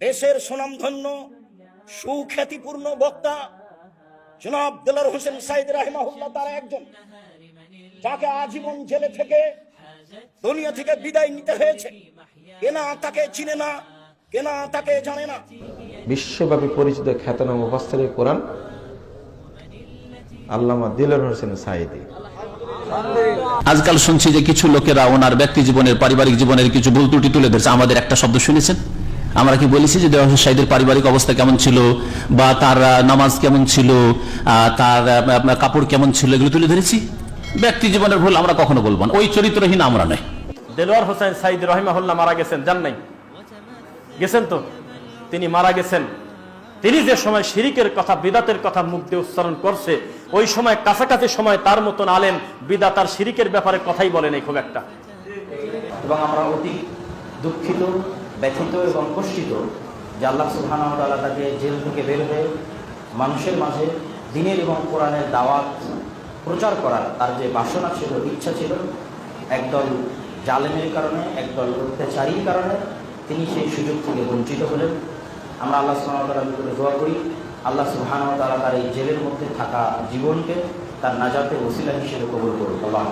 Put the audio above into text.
দেশের সুনামধন্য সুখ্যাতিপূর্ণ বক্তা জনাব দেলোয়ার হোসেন সাঈদ রাহিমাহুল্লাহ তারা একজন, যাকে আজীবন জেলে থেকে দুনিয়া থেকে বিদায় নিতে হয়েছে। কেনা তাকে চিনে না, কেনা তাকে জানে না। বিশ্বব্যাপী পরিচিত খ্যাতনামা মুফাসসিরে কোরআন আল্লামা দেলোয়ার হোসেন সাঈদী। আজকাল শুনছি যে কিছু লোকেরা ওনার ব্যক্তি জীবনের, পারিবারিক জীবনের কিছু ভুল ত্রুটি তুলে ধরছে। আমাদের একটা শব্দ শুনেছেন? আমরা কি বলেছি যে দেলোয়ার হোসেন সাঈদীর পারিবারিক অবস্থা কেমন ছিল, বা তার নামাজ কেমন ছিল, তার কাপড় কেমন ছিল, এগুলো তুলে ধরেছি? ব্যক্তি জীবনের ভুল আমরা কখনো বলবো না, ওই চরিত্রহীন আমরা নয়। দেলোয়ার হোসেন সাঈদী রাহিমাহুল্লাহ মারা গেছেন, জান নাই? গেছেন তো। তিনি মারা গেছেন, তিনি যে সময় শিরিকের কথা, বিদাতের কথা মুখ দিয়ে উচ্চারণ করছে, ওই সময় কাছাকাছি সময় তার মতন আলেম বিদাত আর শিরিকের ব্যাপারে কথাই বলেন খুব একটা। এবং আমরা অতি দুঃখিত, ব্যথিত এবং কষ্টিত যে আল্লাহ সুবহানাহু ওয়া তাআলা তাকে জেল থেকে বের হয়ে মানুষের মাঝে দ্বীনের এবং কোরআনের দাওয়াত প্রচার করার তার যে বাসনা ছিল, ইচ্ছা ছিল, একদল জালেমের কারণে, একদল অত্যাচারীর কারণে তিনি সেই সুযোগ থেকে বঞ্চিত হলেন। আমরা আল্লাহ সুবহানাহু ওয়া তাআলার নিকটে দোয়া করি, আল্লাহ সুবহানাহু ওয়া তাআলা তার এই জেলের মধ্যে থাকা জীবনকে তার নাজাতের ওসিলা হিসেবে কবুল করুন। আল্লাহ